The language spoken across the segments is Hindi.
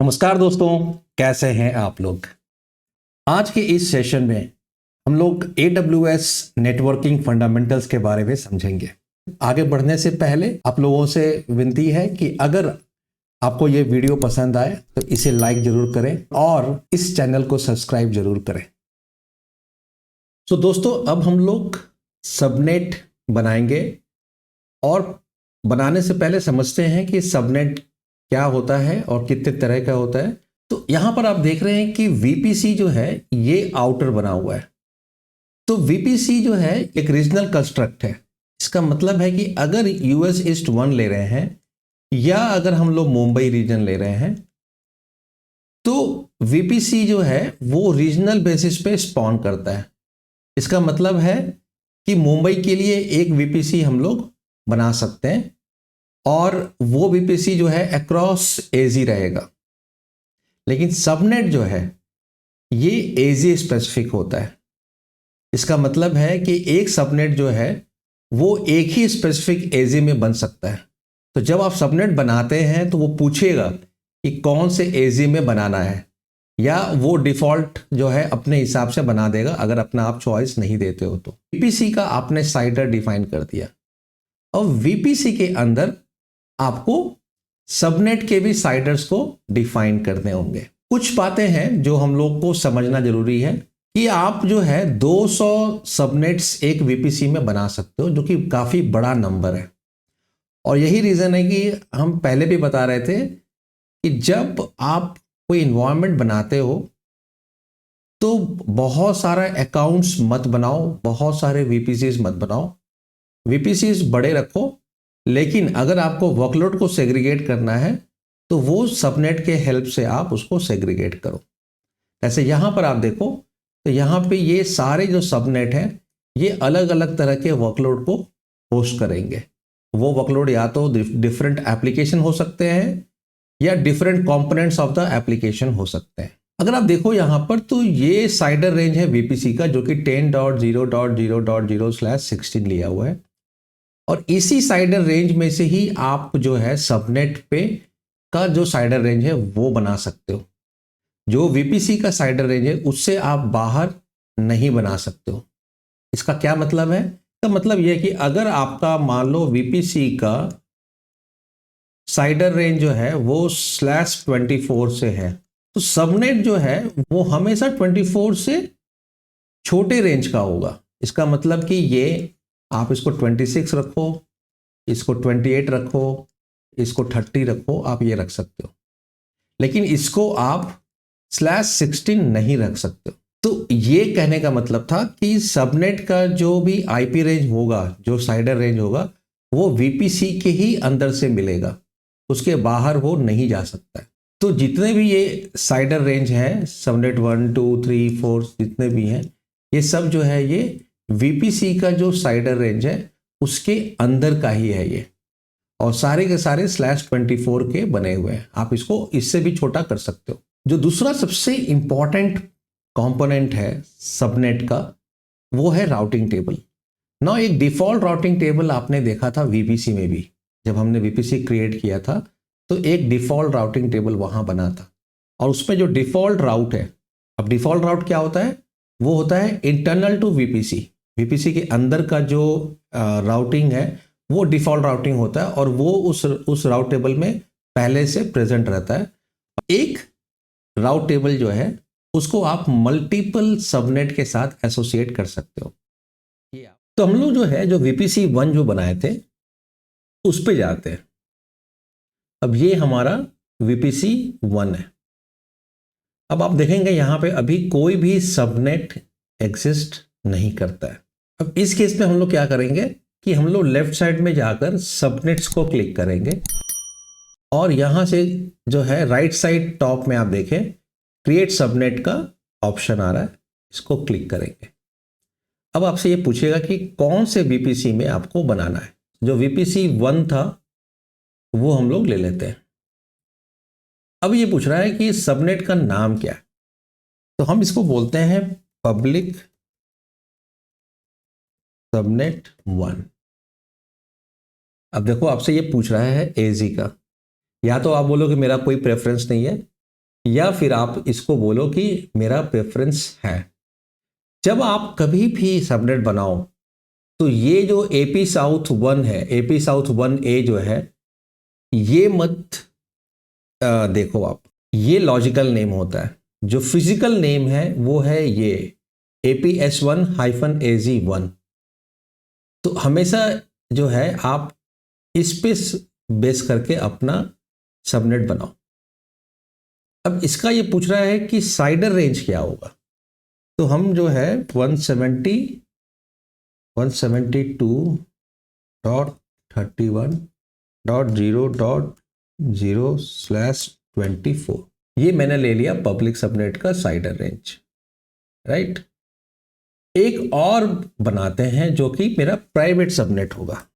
नमस्कार दोस्तों, कैसे हैं आप लोग। आज के इस सेशन में हम लोग AWS नेटवर्किंग फंडामेंटल्स के बारे में समझेंगे। आगे बढ़ने से पहले आप लोगों से विनती है कि अगर आपको ये वीडियो पसंद आए तो इसे लाइक जरूर करें और इस चैनल को सब्सक्राइब जरूर करें। दोस्तों, अब हम लोग सबनेट बनाएंगे और बनाने से पहले समझते हैं कि सबनेट क्या होता है और कितने तरह का होता है। तो यहां पर आप देख रहे हैं कि VPC जो है ये आउटर बना हुआ है। तो VPC जो है एक रीजनल कंस्ट्रक्ट है। इसका मतलब है कि अगर US ईस्ट 1 ले रहे हैं या अगर हम लोग मुंबई रीजन ले रहे हैं तो VPC जो है वो रीजनल बेसिस पे स्पॉन करता है। इसका मतलब है कि मुंबई के लिए एक VPC हम लोग बना सकते हैं और वो VPC जो है अक्रॉस AZ रहेगा। लेकिन सबनेट जो है ये AZ स्पेसिफिक होता है। इसका मतलब है कि एक सबनेट जो है वो एक ही स्पेसिफिक AZ में बन सकता है। तो जब आप सबनेट बनाते हैं तो वो पूछेगा कि कौन से AZ में बनाना है, या वो डिफॉल्ट जो है अपने हिसाब से बना देगा अगर अपना आप चॉइस नहीं देते हो तो। VPC का आपने साइडर डिफाइन कर दिया और VPC के अंदर आपको सबनेट के भी साइडर्स को डिफाइन करने होंगे। कुछ बातें हैं जो हम लोग को समझना जरूरी है कि आप जो है 200 सबनेट्स एक VPC में बना सकते हो, जो कि काफी बड़ा नंबर है। और यही रीजन है कि हम पहले भी बता रहे थे कि जब आप कोई इन्वायरमेंट बनाते हो तो बहुत सारा अकाउंट्स मत बनाओ, बहुत सारे VPCs मत बनाओ। VPCs बड़े रखो, लेकिन अगर आपको वर्कलोड को सेग्रीगेट करना है तो वो सबनेट के हेल्प से आप उसको सेग्रीगेट करो। ऐसे यहां पर आप देखो तो यहां पे ये सारे जो सबनेट हैं ये अलग अलग तरह के वर्कलोड को होस्ट करेंगे। वो वर्कलोड या तो डिफरेंट एप्लीकेशन हो सकते हैं या different components of the application हो सकते हैं। अगर आप देखो यहां पर तो ये साइडर रेंज है VPC का, जो कि 10.0.0.0/16 लिया हुआ है। और इसी साइडर रेंज में से ही आप जो है सबनेट पे का जो साइडर रेंज है वो बना सकते हो। जो VPC का साइडर रेंज है उससे आप बाहर नहीं बना सकते हो। इसका क्या मतलब है? इसका मतलब यह है कि अगर आपका मान लो VPC का साइडर रेंज जो है वो /24 से है, तो सबनेट जो है वो हमेशा 24 से छोटे रेंज का होगा। इसका मतलब कि ये आप इसको 26 रखो, इसको 28 रखो, इसको 30 रखो, आप ये रख सकते हो। लेकिन इसको आप /16 नहीं रख सकते हो। तो ये कहने का मतलब था कि सबनेट का जो भी IP रेंज होगा, जो साइडर रेंज होगा, वो VPC के ही अंदर से मिलेगा, उसके बाहर वो नहीं जा सकता है। तो जितने भी ये साइडर रेंज हैं, सबनेट 1 2 3 4 जितने भी हैं, ये सब जो है ये VPC का जो साइडर रेंज है उसके अंदर का ही है ये, और सारे के सारे /24 के बने हुए हैं। आप इसको इससे भी छोटा कर सकते हो। जो दूसरा सबसे इंपॉर्टेंट कंपोनेंट है सबनेट का वो है राउटिंग टेबल। ना एक डिफॉल्ट राउटिंग टेबल आपने देखा था VPC में भी, जब हमने VPC क्रिएट किया था तो एक डिफॉल्ट राउटिंग टेबल वहां बना था। और उसमें जो डिफॉल्ट राउट है, अब डिफॉल्ट राउट क्या होता है? वो होता है इंटरनल टू VPC के अंदर का जो राउटिंग है वो डिफॉल्ट राउटिंग होता है, और वो उस राउट टेबल में पहले से प्रेजेंट रहता है। एक राउट टेबल जो है उसको आप मल्टीपल सबनेट के साथ एसोसिएट कर सकते हो। तो हम लोग जो है जो VPC 1 जो बनाए थे उस पे जाते हैं। अब ये हमारा VPC 1 है। अब आप देखेंगे यहां पे अभी कोई भी सबनेट एग्जिस्ट नहीं करता है। अब इस केस में हम लोग क्या करेंगे कि हम लोग लेफ्ट साइड में जाकर सबनेट्स को क्लिक करेंगे, और यहां से जो है राइट साइड टॉप में आप देखें क्रिएट सबनेट का ऑप्शन आ रहा है, इसको क्लिक करेंगे। अब आपसे ये पूछेगा कि कौन से VPC में आपको बनाना है। जो VPC 1 था वो हम लोग ले लेते हैं। अब ये पूछ रहा है कि सबनेट का नाम क्या है, तो हम इसको बोलते हैं पब्लिक सबनेट 1। अब देखो आपसे ये पूछ रहा है AZ का, या तो आप बोलो कि मेरा कोई प्रेफरेंस नहीं है, या फिर आप इसको बोलो कि मेरा प्रेफरेंस है। जब आप कभी भी सबनेट बनाओ तो ये जो एपी साउथ 1 है, एपी साउथ 1A जो है, ये मत देखो आप, ये लॉजिकल नेम होता है। जो फिजिकल नेम है वो है ये APS1-AZ1। तो हमेशा जो है आप इस पे बेस करके अपना सबनेट बनाओ। अब इसका ये पूछ रहा है कि साइडर रेंज क्या होगा, तो हम जो है 172.31.0.0/24 ये मैंने ले लिया पब्लिक सबनेट का साइडर रेंज, राइट। एक और बनाते हैं जो कि मेरा प्राइवेट सबनेट होगा,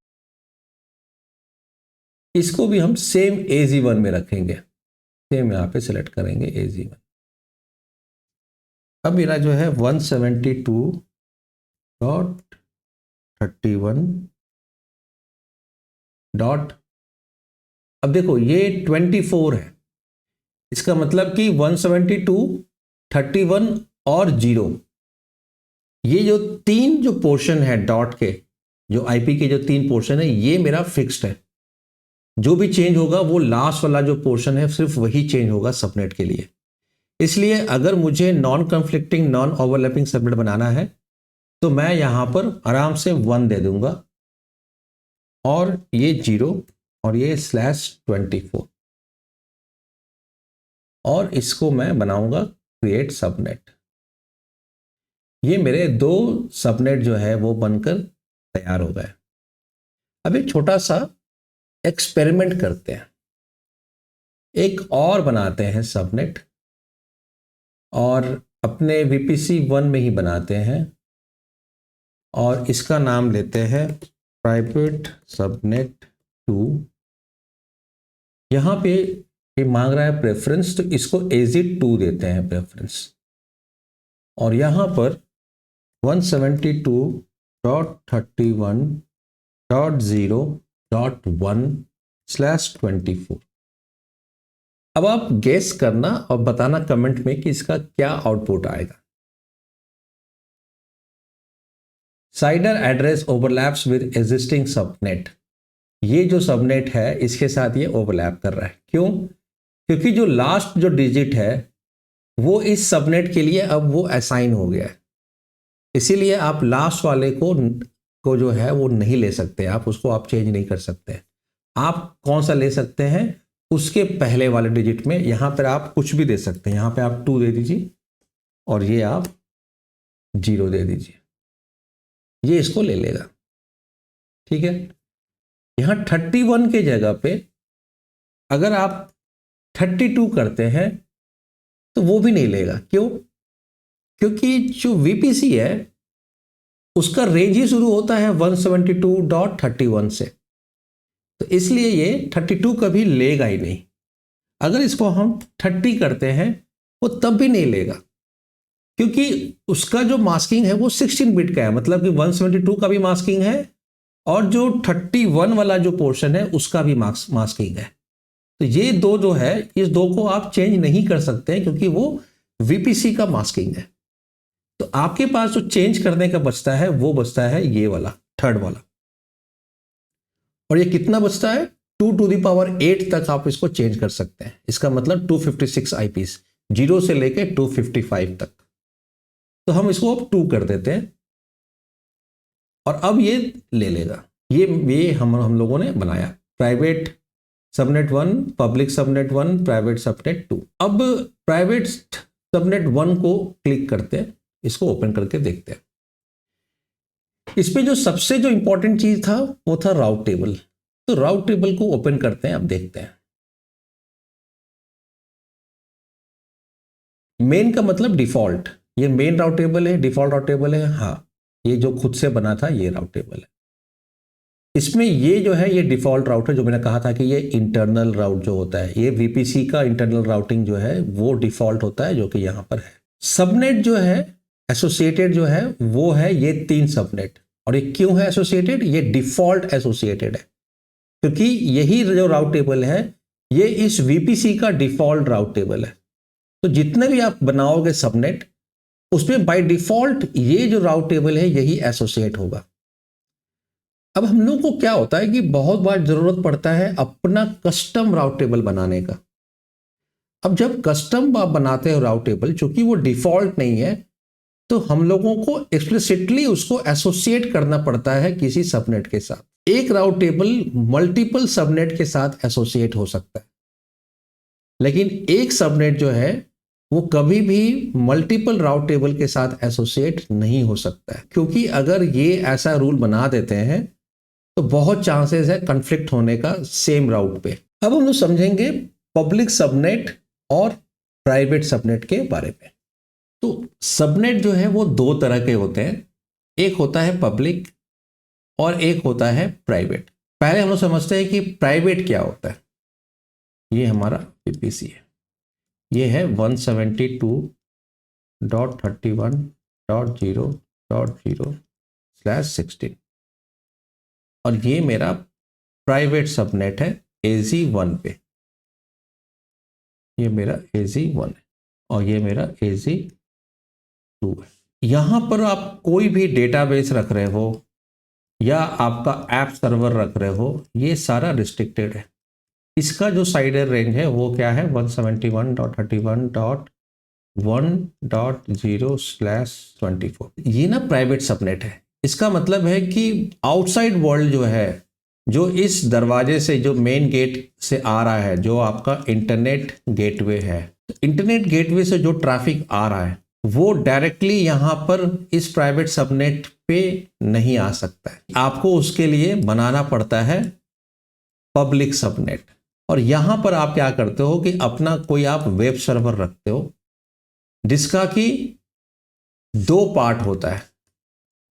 इसको भी हम सेम AZ1 में रखेंगे, सेम यहां पे सेलेक्ट करेंगे AZ1। अब मेरा जो है 172.31. अब देखो ये 24 है, इसका मतलब कि 172, 31 और 0, ये जो तीन जो पोर्शन है डॉट के, जो आईपी के जो तीन पोर्शन है, ये मेरा फिक्स्ड है। जो भी चेंज होगा वो लास्ट वाला जो पोर्शन है सिर्फ वही चेंज होगा सबनेट के लिए। इसलिए अगर मुझे non conflicting non overlapping subnet बनाना है तो मैं यहां पर आराम से 1 दे दूंगा और ये 0 और ये /24 और इसको मैं बनाऊंगा क्रिएट सबनेट। ये मेरे 2 सबनेट जो है वो बनकर तैयार हो गए। अब एक छोटा सा एक्सपेरिमेंट करते हैं, एक और बनाते हैं सबनेट और अपने VPC1 में ही बनाते हैं और इसका नाम लेते हैं प्राइवेट सबनेट 2। यहां पे ये मांग रहा है प्रेफरेंस, तो इसको AZ2 देते हैं प्रेफरेंस और यहां पर 172.31.0.1/24। अब आप गेस करना और बताना कमेंट में कि इसका क्या आउटपुट आएगा। Cider address overlaps with existing subnet, ये जो सबनेट है इसके साथ ये ओवरलैप कर रहा है। क्यों? क्योंकि जो लास्ट जो डिजिट है वो इस सबनेट के लिए अब वो असाइन हो गया है, इसीलिए आप लास्ट वाले को जो है वो नहीं ले सकते, आप उसको आप चेंज नहीं कर सकते। आप कौन सा ले सकते हैं? उसके पहले वाले डिजिट में यहां पर आप कुछ भी दे सकते हैं। यहां पे आप 2 दे दीजिए और ये आप 0 दे दीजिए, ये इसको ले लेगा, ठीक है। यहां 31 के जगह पे अगर आप 32 करते हैं तो वो भी नहीं लेगा। क्यों? क्योंकि जो VPC है उसका रेंज ही शुरू होता है 172.31 से, तो इसलिए ये 32 कभी लेगा ही नहीं। अगर इसको हम 30 करते हैं वो तब भी नहीं लेगा, क्योंकि उसका जो मास्किंग है वो 16 बिट का है, मतलब कि 172 का भी मास्किंग है और जो 31 वाला जो पोर्शन है उसका भी मास्किंग है। तो ये दो जो है, इस दो को आप चेंज नहीं कर सकते हैं क्योंकि वो VPC का मास्किंग है। तो आपके पास जो चेंज करने का बचता है वो बचता है ये वाला, थर्ड वाला, और ये कितना बचता है? 2⁸ तक आप इसको चेंज कर सकते हैं। इसका मतलब 256 IPs, 0 से लेके 255 तक। तो हम इसको अब 2 कर देते हैं और अब ये ले लेगा। ये हम लोगों ने बनाया private subnet 1, public subnet 1, private subnet 2। अब प्राइवेट सबनेट 1 को क्लिक करते हैं, इसको ओपन करके देखते हैं। इसमें जो सबसे जो इंपॉर्टेंट चीज था वो था राउट टेबल। तो राउट टेबल को ओपन करते हैं, अब देखते हैं। मेन का मतलब डिफॉल्ट, ये मेन राउट टेबल है, डिफॉल्ट राउट टेबल है। हाँ, ये जो खुद से बना था ये राउट टेबल है। इसमें ये जो है ये डिफॉल्ट राउट है, जो मैंने कहा था कि ये इंटरनल राउट जो होता है, ये VPC का इंटरनल राउटिंग जो है वो डिफॉल्ट होता है, जो कि यहां पर है। सबनेट जो है एसोसिएटेड जो है वो है ये 3 सबनेट। और ये क्यों है एसोसिएटेड? ये डिफॉल्ट एसोसिएटेड है, क्योंकि यही जो राउट टेबल है ये इस VPC का डिफॉल्ट राउट टेबल है। तो जितने भी आप बनाओगे सबनेट, उसमें बाय डिफॉल्ट ये जो राउट टेबल है यही एसोसिएट होगा। अब हम लोग को क्या होता है कि बहुत बार जरूरत पड़ता है अपना कस्टम राउट टेबल बनाने का। अब जब कस्टम आप बनाते हो राउट टेबल, चूंकि वो डिफॉल्ट नहीं है, तो हम लोगों को एक्सप्लिसिटली उसको एसोसिएट करना पड़ता है किसी सबनेट के साथ। एक राउट टेबल मल्टीपल सबनेट के साथ एसोसिएट हो सकता है, लेकिन एक सबनेट जो है वो कभी भी मल्टीपल राउट टेबल के साथ एसोसिएट नहीं हो सकता है, क्योंकि अगर ये ऐसा रूल बना देते हैं तो बहुत चांसेस है कन्फ्लिक्ट होने का सेम राउट पे। अब हम लोग समझेंगे पब्लिक सबनेट और प्राइवेट सबनेट के बारे में। तो सबनेट जो है वो दो तरह के होते हैं, एक होता है पब्लिक और एक होता है प्राइवेट। पहले हम लोग समझते हैं कि प्राइवेट क्या होता है। ये हमारा पीपीसी है, ये है 172.31.0.0/16 और ये मेरा प्राइवेट सबनेट है AZ1 पे। ये मेरा AZ1 है और ये मेरा AZ2 है। यहां पर आप कोई भी डेटाबेस रख रहे हो या आपका ऐप सर्वर रख रहे हो, ये सारा रिस्ट्रिक्टेड है। इसका जो साइडर रेंज है वो क्या है, 171.31.1.0/24। ये ना प्राइवेट सबनेट है। इसका मतलब है कि आउटसाइड वर्ल्ड जो है, जो इस दरवाजे से, जो मेन गेट से आ रहा है, जो आपका इंटरनेट गेटवे है, तो इंटरनेट गेटवे से जो ट्रैफिक आ रहा है वो डायरेक्टली यहां पर इस प्राइवेट सबनेट पे नहीं आ सकता है। आपको उसके लिए बनाना पड़ता है पब्लिक सबनेट। और यहां पर आप क्या करते हो कि अपना कोई आप वेब सर्वर रखते हो जिसका कि दो पार्ट होता है,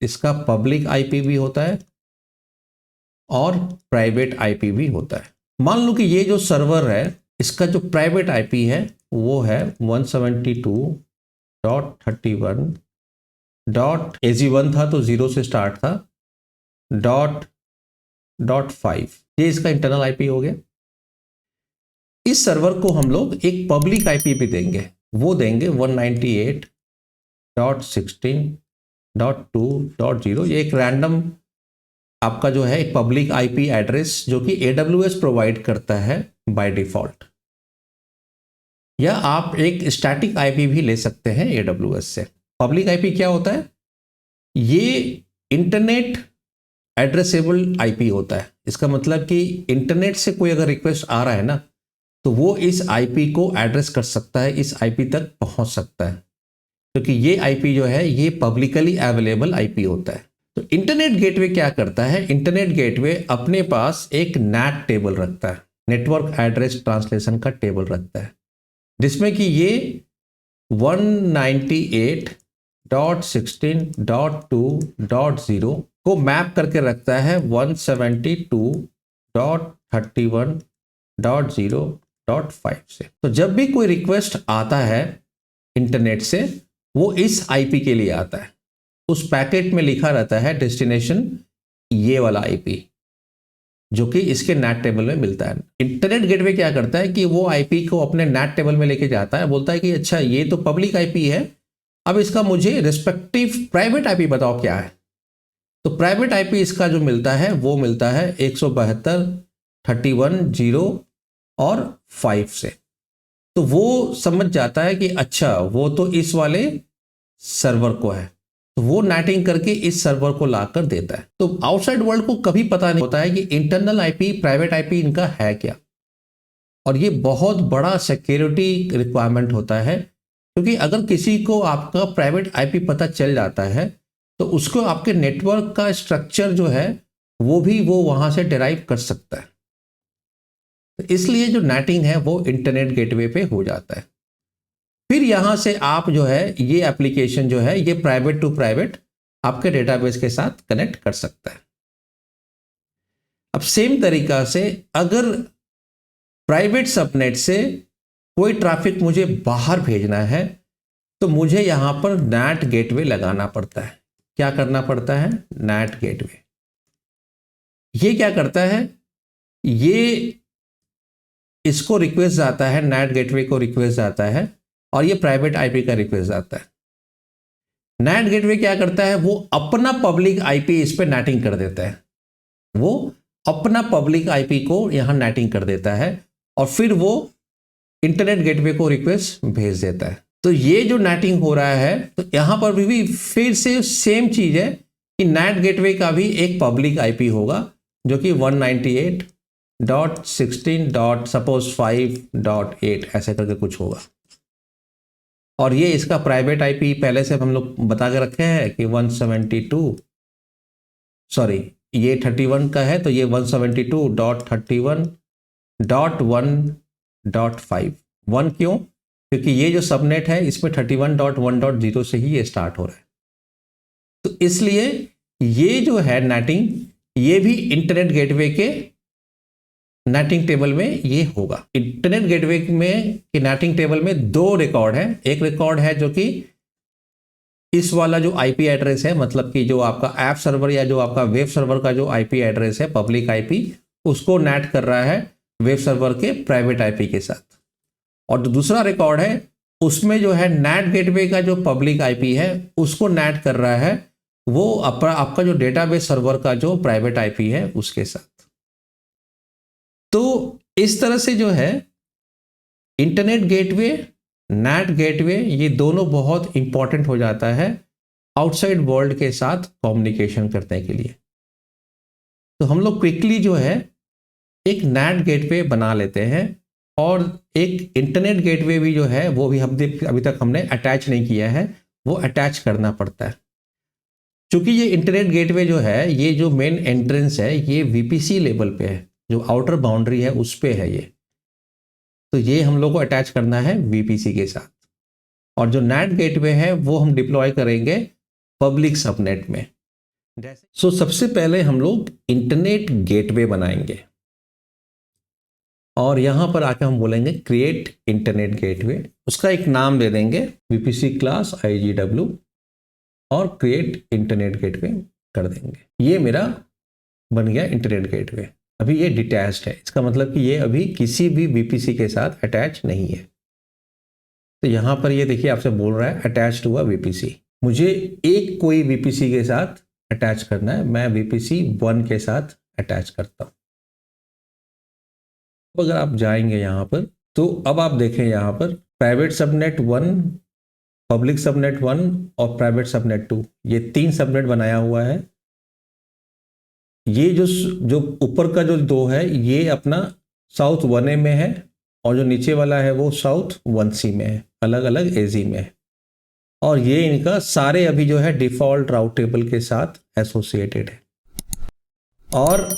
इसका पब्लिक आईपी भी होता है और प्राइवेट आईपी भी होता है। मान लो कि ये जो सर्वर है इसका जो प्राइवेट आईपी है वो है 172.31.AZ1 था, तो 0 से स्टार्ट था, .5। ये इसका इंटरनल आईपी हो गया। इस सर्वर को हम लोग एक पब्लिक आईपी भी देंगे, वो देंगे 198.16.2.0। ये एक रैंडम आपका जो है एक पब्लिक आईपी एड्रेस जो कि AWS प्रोवाइड करता है बाय डिफॉल्ट, या आप एक स्टैटिक आईपी भी ले सकते हैं AWS से। पब्लिक आईपी क्या होता है, ये इंटरनेट एड्रेसेबल आईपी होता है। इसका मतलब कि इंटरनेट से कोई अगर रिक्वेस्ट आ रहा है ना, तो वो इस आईपी को एड्रेस कर सकता है, इस आईपी तक पहुंच सकता है, क्योंकि ये आईपी जो है ये पब्लिकली अवेलेबल आईपी होता है। तो इंटरनेट गेटवे क्या करता है, इंटरनेट गेटवे अपने पास एक NAT टेबल रखता है, नेटवर्क एड्रेस ट्रांसलेशन का टेबल रखता है, जिसमें कि ये 198.16.2.0 को मैप करके रखता है 172.31.0.5 से। तो जब भी कोई रिक्वेस्ट आता है इंटरनेट से, वो इस आईपी के लिए आता है। उस पैकेट में लिखा रहता है डेस्टिनेशन ये वाला आईपी, जो कि इसके NAT टेबल में मिलता है। इंटरनेट गेटवे क्या करता है कि वो आईपी को अपने NAT टेबल में लेके जाता है, बोलता है कि अच्छा ये तो पब्लिक आईपी है, अब इसका मुझे रिस्पेक्टिव प्राइवेट आईपी बताओ क्या है। तो प्राइवेट आईपी इसका जो मिलता है वो मिलता है 172.31.0 और 5 से। तो वो समझ जाता है कि अच्छा वो तो इस वाले सर्वर को है, तो वो नेटिंग करके इस सर्वर को लाकर देता है। तो आउटसाइड वर्ल्ड को कभी पता नहीं होता है कि इंटरनल आईपी प्राइवेट आईपी इनका है क्या, और ये बहुत बड़ा सिक्योरिटी रिक्वायरमेंट होता है, क्योंकि अगर किसी को आपका प्राइवेट आईपी पता चल जाता है तो उसको आपके नेटवर्क का स्ट्रक्चर जो है वो भी वो वहां से डिराइव कर सकता है। तो इसलिए जो नेटिंग है वो इंटरनेट गेटवे पे हो जाता है। फिर यहां से आप जो है ये एप्लीकेशन जो है ये प्राइवेट टू प्राइवेट आपके डेटाबेस के साथ कनेक्ट कर सकता है। अब सेम तरीका से अगर प्राइवेट सबनेट से कोई ट्रैफिक मुझे बाहर भेजना है, तो मुझे यहां पर NAT गेटवे लगाना पड़ता है। क्या करना पड़ता है, NAT गेटवे। ये क्या करता है, ये इसको रिक्वेस्ट आता है, NAT गेटवे को रिक्वेस्ट आता है और ये प्राइवेट आईपी का रिक्वेस्ट आता है। नेट गेटवे क्या करता है, वो अपना पब्लिक आईपी इस पे नेटिंग कर देता है, वो अपना पब्लिक आईपी को यहां नेटिंग कर देता है और फिर वो इंटरनेट गेटवे को रिक्वेस्ट भेज देता है। तो ये जो नेटिंग हो रहा है, तो यहां पर भी फिर से सेम चीज है कि नेट गेटवे का भी एक पब्लिक आईपी होगा जो कि 198.16.suppose5.8 ऐसे करके कुछ होगा। और ये इसका प्राइवेट आईपी पहले से हम लोग बता के रखे हैं कि 172, सॉरी ये 31 का है, तो ये 172.31.1.5। 1 क्यों? क्योंकि ये जो सबनेट है इसमें 31.1.0 से ही ये स्टार्ट हो रहा है। तो इसलिए ये जो है नेटिंग, ये भी इंटरनेट गेटवे के नेटिंग टेबल में ये होगा। इंटरनेट गेटवे में कि नेटिंग टेबल में दो रिकॉर्ड है। एक रिकॉर्ड है जो कि इस वाला जो आईपी एड्रेस है, मतलब कि जो आपका ऐप सर्वर या जो आपका वेब सर्वर का जो आईपी एड्रेस है, पब्लिक आईपी, उसको नेट कर रहा है वेब सर्वर के प्राइवेट आईपी के साथ। और जो दूसरा रिकॉर्ड है उसमें जो है नेट गेटवे का जो पब्लिक आईपी है उसको नेट कर रहा है वो आपका जो डेटाबेस सर्वर का जो प्राइवेट आईपी है उसके साथ। तो इस तरह से जो है इंटरनेट गेटवे, नेट गेटवे, ये दोनों बहुत इंपॉर्टेंट हो जाता है आउटसाइड वर्ल्ड के साथ कम्युनिकेशन करने के लिए। तो हम लोग क्विकली जो है एक नेट गेटवे बना लेते हैं और एक इंटरनेट गेटवे भी जो है वो भी अभी तक हमने अटैच नहीं किया है, वो अटैच करना पड़ता है। क्योंकि ये इंटरनेट गेटवे जो है, ये जो मेन एंट्रेंस है ये वीपीसी लेवल पे है, जो आउटर बाउंड्री है उस पे है ये। तो ये हम लोग को अटैच करना है वीपीसी के साथ। और जो नेट गेटवे है वो हम डिप्लॉय करेंगे पब्लिक सबनेट में। सो सबसे पहले हम लोग इंटरनेट गेटवे बनाएंगे और यहां पर आके हम बोलेंगे क्रिएट इंटरनेट गेटवे। उसका एक नाम दे देंगे वीपीसी क्लास IGW और क्रिएट इंटरनेट गेटवे कर देंगे। ये मेरा बन गया इंटरनेट गेटवे। अभी ये डिटैच्ड है, इसका मतलब कि ये अभी किसी भी वीपीसी के साथ अटैच नहीं है। तो यहां पर ये देखिए आपसे बोल रहा है अटैच्ड हुआ वीपीसी। मुझे एक कोई वीपीसी के साथ अटैच करना है, मैं वीपीसी 1 के साथ अटैच करता हूं। अगर आप जाएंगे यहां पर तो अब आप देखें यहां पर प्राइवेट सबनेट 1, पब्लिक सबनेट 1 और प्राइवेट सबनेट 2, ये 3 सबनेट बनाया हुआ है। ये जो ऊपर का जो 2 है ये अपना साउथ 1A में है और जो नीचे वाला है वो साउथ 1C में है, अलग अलग एजी में है। और ये इनका सारे अभी जो है डिफॉल्ट राउट टेबल के साथ एसोसिएटेड है। और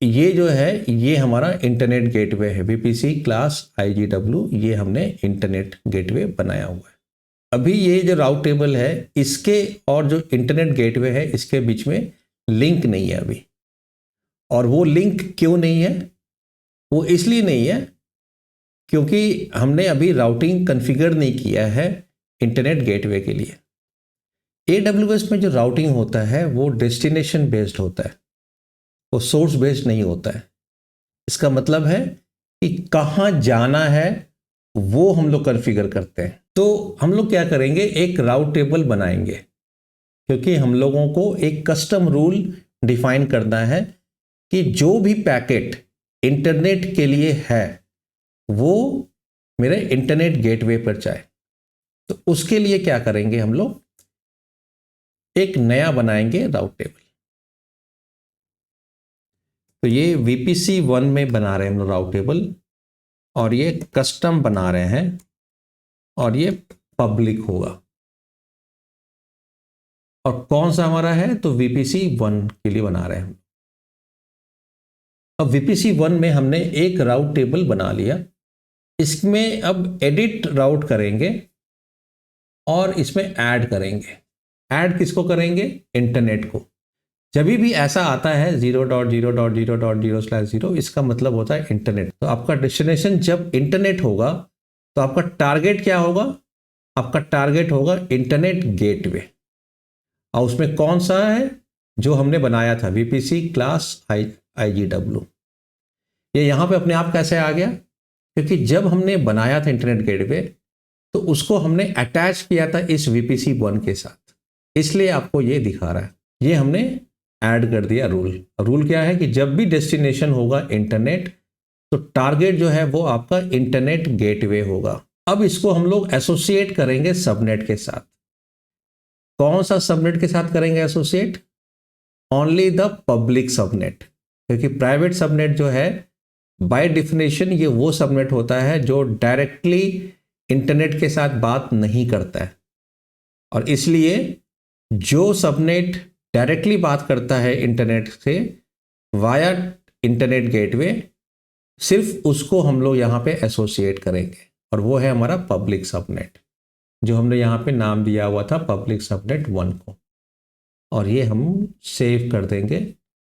ये जो है ये हमारा इंटरनेट गेटवे है, वीपीसी क्लास IGW, ये हमने इंटरनेट गेटवे बनाया हुआ है। अभी ये जो राउट टेबल है इसके और जो इंटरनेट गेटवे है इसके बीच में लिंक नहीं है अभी। और वो लिंक क्यों नहीं है? वो इसलिए नहीं है क्योंकि हमने अभी राउटिंग कॉन्फ़िगर नहीं किया है इंटरनेट गेटवे के लिए। AWS में जो राउटिंग होता है वो डेस्टिनेशन बेस्ड होता है, वो सोर्स बेस्ड नहीं होता है। इसका मतलब है कि कहाँ जाना है वो हम लोग कॉन्फ़िगर करते हैं। तो हम लोग क्या करेंगे, एक राउट टेबल बनाएंगे क्योंकि हम लोगों को एक कस्टम रूल डिफाइन करना है कि जो भी पैकेट इंटरनेट के लिए है वो मेरे इंटरनेट गेटवे पर जाए। तो उसके लिए क्या करेंगे, हम लोग एक नया बनाएंगे राउट टेबल। तो ये वीपीसी 1 में बना रहे हैं हम लोग राउट टेबल और ये कस्टम बना रहे हैं और ये पब्लिक होगा। और कौन सा हमारा है, तो वीपीसी 1 के लिए बना रहे हैं। अब वीपीसी 1 में हमने एक राउट टेबल बना लिया, इसमें अब एडिट राउट करेंगे और इसमें ऐड करेंगे। ऐड किसको करेंगे, इंटरनेट को। जब भी ऐसा आता है 0.0.0.0/0, इसका मतलब होता है इंटरनेट। तो आपका डेस्टिनेशन जब इंटरनेट होगा तो आपका टारगेट क्या होगा, आपका टारगेट होगा इंटरनेट गेटवे। और उसमें कौन सा है, जो हमने बनाया था वीपीसी क्लास IGW। ये यहाँ पे अपने आप कैसे आ गया, क्योंकि जब हमने बनाया था इंटरनेट गेटवे तो उसको हमने अटैच किया था इस VPC1 के साथ, इसलिए आपको ये दिखा रहा है। ये हमने ऐड कर दिया रूल क्या है कि जब भी डेस्टिनेशन होगा इंटरनेट, तो टारगेट जो है वो आपका इंटरनेट गेटवे होगा। अब इसको हम लोग एसोसिएट करेंगे सबनेट के साथ। कौन सा सबनेट के साथ करेंगे associate? Only the public subnet, क्योंकि प्राइवेट सबनेट जो है बाय डिफिनेशन ये वो सबनेट होता है जो डायरेक्टली इंटरनेट के साथ बात नहीं करता है, और इसलिए जो सबनेट डायरेक्टली बात करता है इंटरनेट से वाया इंटरनेट गेटवे, सिर्फ उसको हम लोग यहाँ पे एसोसिएट करेंगे, और वो है हमारा पब्लिक सबनेट, जो हमने यहाँ पे नाम दिया हुआ था पब्लिक सबनेट 1 को। और ये हम सेव कर देंगे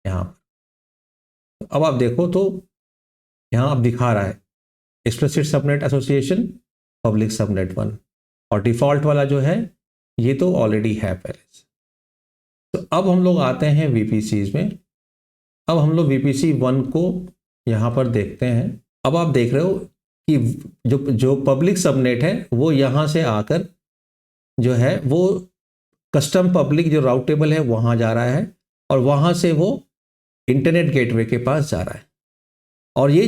यहाँ पर। अब आप देखो तो यहाँ अब दिखा रहा है explicit subnet association public subnet 1, और डिफॉल्ट वाला जो है ये तो ऑलरेडी है पहले से। तो अब हम लोग आते हैं VPCs में। अब हम लोग VPC1 को यहाँ पर देखते हैं। अब आप देख रहे हो कि जो पब्लिक सबनेट है वो यहाँ से आकर जो है वो कस्टम पब्लिक जो राउट टेबल है वहाँ जा रहा है, और वहाँ से वो इंटरनेट गेटवे के पास जा रहा है। और ये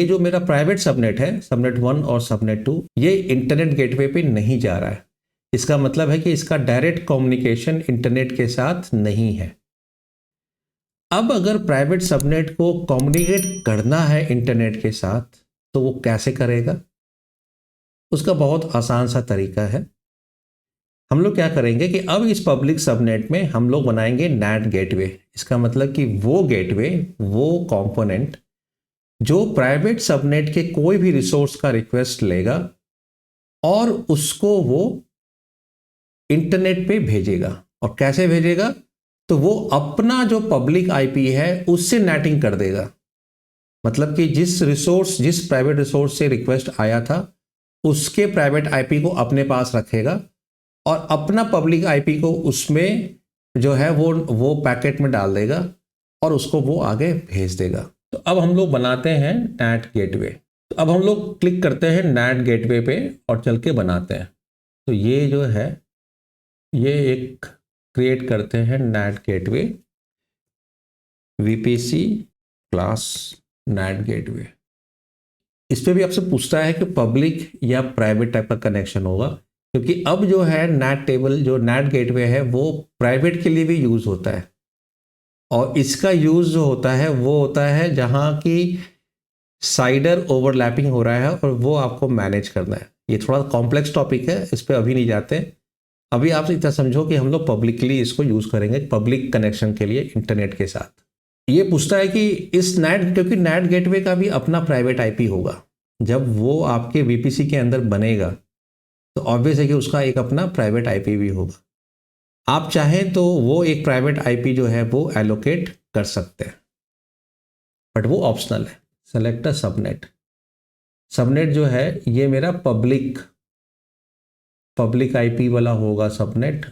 जो मेरा प्राइवेट सबनेट है, सबनेट 1 और सबनेट 2, ये इंटरनेट गेटवे पे नहीं जा रहा है। इसका मतलब है कि इसका डायरेक्ट कम्युनिकेशन इंटरनेट के साथ नहीं है। अब अगर प्राइवेट सबनेट को कम्युनिकेट करना है इंटरनेट के साथ तो वो कैसे करेगा? उसका बहुत आसान सा तरीका है। हम लोग क्या करेंगे कि अब इस पब्लिक सबनेट में हम लोग बनाएंगे NAT गेटवे। इसका मतलब कि वो गेटवे, वो कंपोनेंट जो प्राइवेट सबनेट के कोई भी रिसोर्स का रिक्वेस्ट लेगा और उसको वो इंटरनेट पे भेजेगा। और कैसे भेजेगा? तो वो अपना जो पब्लिक आईपी है उससे नेटिंग कर देगा। मतलब कि जिस प्राइवेट रिसोर्स से रिक्वेस्ट आया था उसके प्राइवेट आईपी को अपने पास रखेगा और अपना पब्लिक आईपी को उसमें जो है वो पैकेट में डाल देगा और उसको वो आगे भेज देगा। तो अब हम लोग बनाते हैं NAT गेटवे। तो अब हम लोग क्लिक करते हैं NAT गेटवे पे और चल के बनाते हैं। तो ये जो है ये एक क्रिएट करते हैं NAT gateway, VPC class NAT gateway. इस पे भी आपसे पूछता है कि पब्लिक या प्राइवेट टाइप का कनेक्शन होगा, क्योंकि अब जो है NAT टेबल जो NAT गेटवे है वो प्राइवेट के लिए भी यूज़ होता है, और इसका यूज़ जो होता है वो होता है जहाँ की साइडर ओवरलैपिंग हो रहा है और वो आपको मैनेज करना है। ये थोड़ा कॉम्प्लेक्स टॉपिक है, इस पर अभी नहीं जाते। अभी आप इतना समझो कि हम लोग पब्लिकली इसको यूज़ करेंगे पब्लिक कनेक्शन के लिए इंटरनेट के साथ। ये पूछता है कि इस NAT, क्योंकि NAT गेटवे का भी अपना प्राइवेट आईपी होगा, जब वो आपके VPC के अंदर बनेगा तो ऑब्वियस है कि उसका एक अपना प्राइवेट आईपी भी होगा। आप चाहें तो वो एक प्राइवेट आईपी जो है वो एलोकेट कर सकते हैं, बट वो ऑप्शनल है। Select a subnet. सबनेट जो है ये मेरा पब्लिक आईपी वाला होगा सबनेट,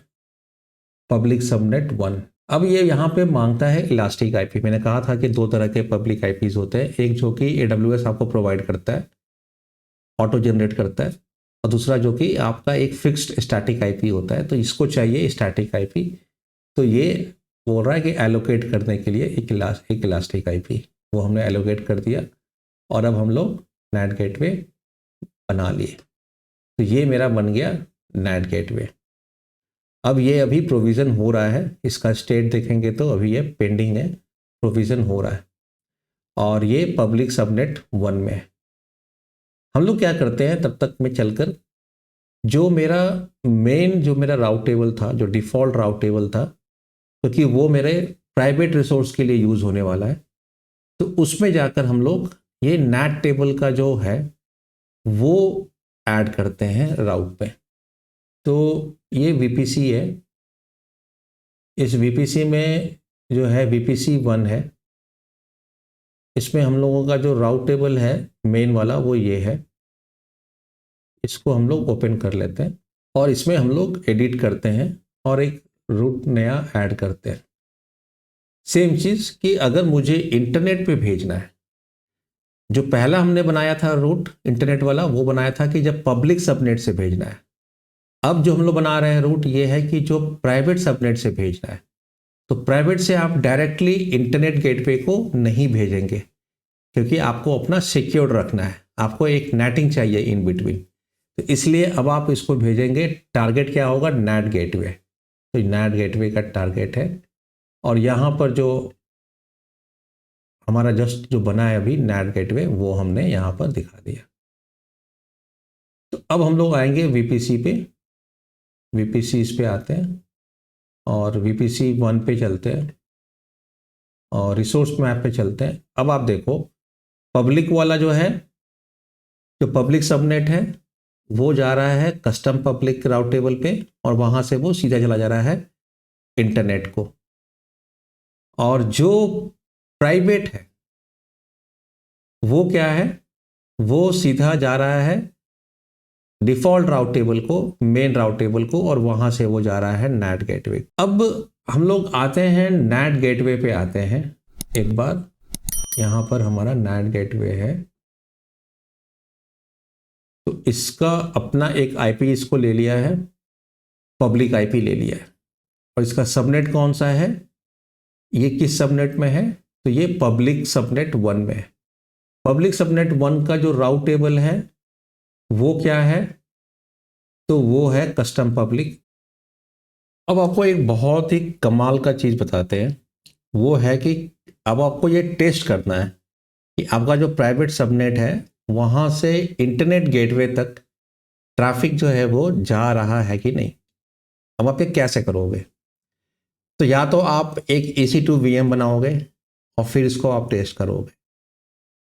पब्लिक सबनेट 1। अब ये यहाँ पे मांगता है इलास्टिक आईपी। मैंने कहा था कि दो तरह के पब्लिक आईपीज होते हैं, एक जो कि AWS आपको प्रोवाइड करता है, ऑटो जनरेट करता है, और दूसरा जो कि आपका एक फिक्स्ड स्टैटिक आईपी होता है। तो इसको चाहिए स्टैटिक आईपी, तो ये बोल रहा है कि एलोकेट करने के लिए एक इलास्टिक आईपी, वो हमने एलोकेट कर दिया और अब हम लोग NAT गेटवे बना लिए। तो ये मेरा बन गया NAT गेटवे। अब ये अभी प्रोविज़न हो रहा है, इसका स्टेट देखेंगे तो अभी ये पेंडिंग है, प्रोविज़न हो रहा है, और ये पब्लिक सबनेट 1 में है। हम लोग क्या करते हैं तब तक में चलकर, जो मेरा राउट टेबल था, जो डिफ़ॉल्ट राउट टेबल था, क्योंकि वो मेरे प्राइवेट रिसोर्स के लिए यूज़ होने वाला है, तो उसमें जाकर हम लोग ये NAT टेबल का जो है वो ऐड करते हैं राउट पे। तो ये VPC है, इस VPC में जो है VPC1 है, इसमें हम लोगों का जो राउट टेबल है मेन वाला वो ये है। इसको हम लोग ओपन कर लेते हैं और इसमें हम लोग एडिट करते हैं और एक रूट नया ऐड करते हैं। सेम चीज़ कि अगर मुझे इंटरनेट पे भेजना है, जो पहला हमने बनाया था रूट इंटरनेट वाला, वो बनाया था कि जब पब्लिक सबनेट से भेजना है। अब जो हम लोग बना रहे हैं रूट ये है कि जो प्राइवेट सबनेट से भेजना है। तो प्राइवेट से आप डायरेक्टली इंटरनेट गेटवे को नहीं भेजेंगे, क्योंकि आपको अपना सिक्योर्ड रखना है, आपको एक नेटिंग चाहिए इन बिटवीन। तो इसलिए अब आप इसको भेजेंगे, टारगेट क्या होगा, नेट गेटवे। तो नेट गेटवे का टारगेट है, और यहाँ पर जो हमारा जस्ट जो बना है अभी नेट गेटवे, वो हमने यहाँ पर दिखा दिया। तो अब हम लोग आएंगे वीपीसी पे, वीपीसी इस पे आते हैं और वीपीसी 1 पे चलते हैं और रिसोर्स मैप पे चलते हैं। अब आप देखो पब्लिक वाला जो है, जो पब्लिक सबनेट है, वो जा रहा है कस्टम पब्लिक राउट टेबल पे, और वहां से वो सीधा चला जा रहा है इंटरनेट को। और जो प्राइवेट है वो क्या है, वो सीधा जा रहा है डिफॉल्ट राउट टेबल को, मेन राउट टेबल को, और वहां से वो जा रहा है नेट गेटवे। अब हम लोग आते हैं नेट गेटवे पे आते हैं एक बार। यहां पर हमारा नेट गेटवे है, तो इसका अपना एक आईपी इसको ले लिया है, पब्लिक आईपी ले लिया है। और इसका सबनेट कौन सा है, ये किस सबनेट में है, तो ये पब्लिक सबनेट 1 में है। पब्लिक सबनेट 1 का जो राउट टेबल है वो क्या है, तो वो है कस्टम पब्लिक। अब आपको एक बहुत ही कमाल का चीज़ बताते हैं, वो है कि अब आपको ये टेस्ट करना है कि आपका जो प्राइवेट सबनेट है वहाँ से इंटरनेट गेटवे तक ट्रैफिक जो है वो जा रहा है कि नहीं। अब आप ये कैसे करोगे, तो या तो आप एक EC2 VM बनाओगे और फिर इसको आप टेस्ट करोगे।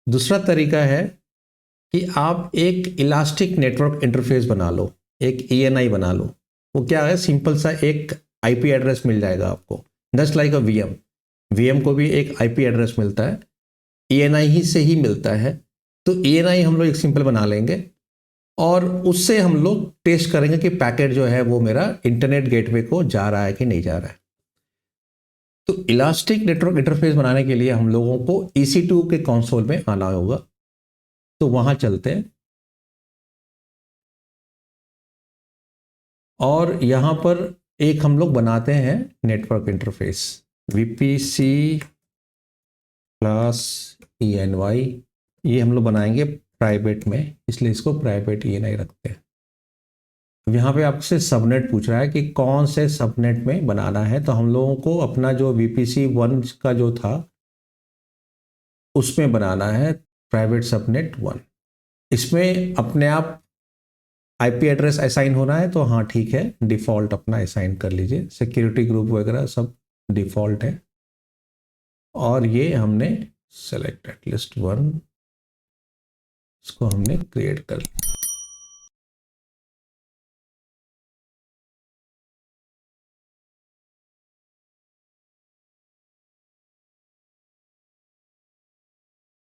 दूसरा तरीका है कि आप एक इलास्टिक नेटवर्क इंटरफेस बना लो, एक ENI बना लो। वो क्या है, सिंपल सा एक IP एड्रेस मिल जाएगा आपको, जस्ट लाइक अ VM को भी एक IP एड्रेस मिलता है, ENI ही से ही मिलता है। तो ENI हम लोग एक सिंपल बना लेंगे और उससे हम लोग टेस्ट करेंगे कि पैकेट जो है वो मेरा इंटरनेट गेटवे को जा रहा है कि नहीं जा रहा है। तो इलास्टिक नेटवर्क इंटरफेस बनाने के लिए हम लोगों को EC2 के कंसोल में आना होगा। तो वहां चलते हैं और यहां पर एक हम लोग बनाते हैं नेटवर्क इंटरफेस VPC +ENY। ये हम लोग बनाएंगे प्राइवेट में, इसलिए इसको प्राइवेट ENI रखते हैं। यहाँ पे आपसे सबनेट पूछ रहा है कि कौन से सबनेट में बनाना है, तो हम लोगों को अपना जो VPC 1 का जो था उसमें बनाना है प्राइवेट सबनेट 1। इसमें अपने आप IP एड्रेस असाइन होना है, तो हाँ ठीक है, डिफ़ॉल्ट अपना असाइन कर लीजिए। सिक्योरिटी ग्रुप वगैरह सब डिफ़ॉल्ट है। और ये हमने सेलेक्टेड लिस्ट 1, इसको हमने क्रिएट कर लिया।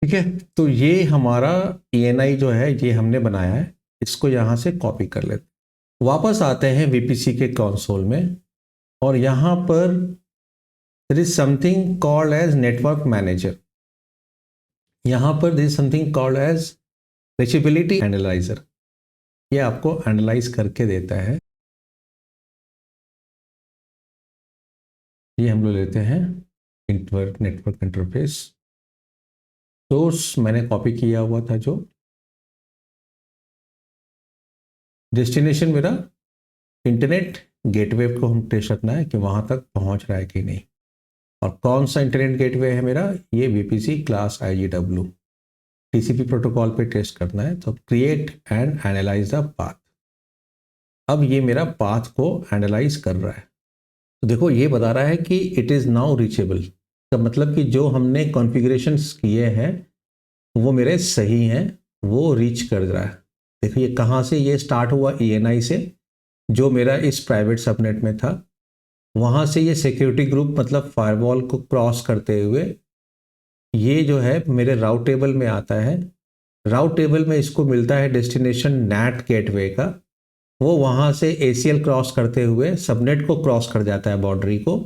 ठीक है, तो ये हमारा ENI जो है ये हमने बनाया है, इसको यहाँ से कॉपी कर लेते। वापस आते हैं VPC के कंसोल में और यहाँ पर there is something called as network manager। यहाँ पर there is something called as reachability analyzer। ये आपको एनालाइज करके देता है। ये हम लोग लेते हैं नेटवर्क इंटरफेस, सोर्स मैंने कॉपी किया हुआ था, जो डेस्टिनेशन मेरा इंटरनेट गेटवे को हम टेस्ट रखना है कि वहाँ तक पहुँच रहा है कि नहीं। और कौन सा इंटरनेट गेटवे है मेरा, ये VPC class IGW TCP protocol पे टेस्ट करना है। तो create and analyse the path. अब ये मेरा पाथ को एनालाइज कर रहा है। तो देखो ये बता रहा है कि इट इज़ नाउ रीचेबल, का मतलब कि जो हमने कॉन्फ़िगरेशंस किए हैं वो मेरे सही हैं, वो रीच कर रहा है। देखो ये कहाँ से, ये स्टार्ट हुआ ENI से, जो मेरा इस प्राइवेट सबनेट में था। वहाँ से ये सिक्योरिटी ग्रुप मतलब फायरवॉल को क्रॉस करते हुए ये जो है मेरे राउट टेबल में आता है। राउट टेबल में इसको मिलता है डेस्टिनेशन नेट गेटवे का, वो वहाँ से ACL क्रॉस करते हुए सबनेट को क्रॉस कर जाता है, बाउंड्री को।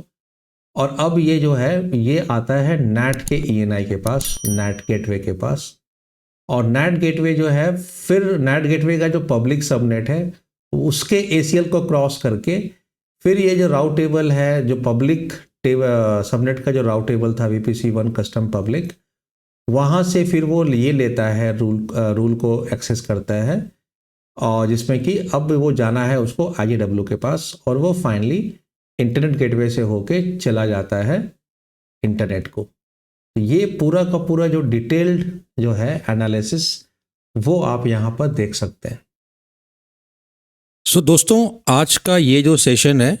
और अब ये जो है ये आता है नेट के ENI के पास, नेट गेटवे के पास। और NAT गेटवे जो है, फिर NAT गेटवे का जो पब्लिक सबनेट है उसके ACL को क्रॉस करके फिर ये जो राउट टेबल है, जो पब्लिक सबनेट का जो राउट टेबल था VPC1 कस्टम पब्लिक, वहाँ से फिर वो ये लेता है रूल को एक्सेस करता है, और जिसमें कि अब वो जाना है उसको IGW के पास, और वो फाइनली इंटरनेट गेटवे से होके चला जाता है इंटरनेट को। तो ये पूरा का पूरा जो डिटेल्ड जो है एनालिसिस वो आप यहाँ पर देख सकते हैं। सो दोस्तों, आज का ये जो सेशन है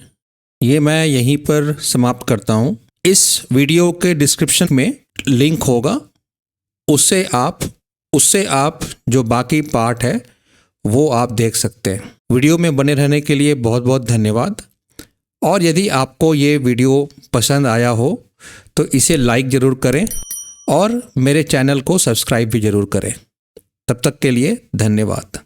ये मैं यहीं पर समाप्त करता हूँ। इस वीडियो के डिस्क्रिप्शन में लिंक होगा, उससे आप जो बाकी पार्ट है वो आप देख सकते हैं। वीडियो में बने रहने के लिए बहुत बहुत धन्यवाद। और यदि आपको ये वीडियो पसंद आया हो तो इसे लाइक ज़रूर करें और मेरे चैनल को सब्सक्राइब भी ज़रूर करें। तब तक के लिए धन्यवाद।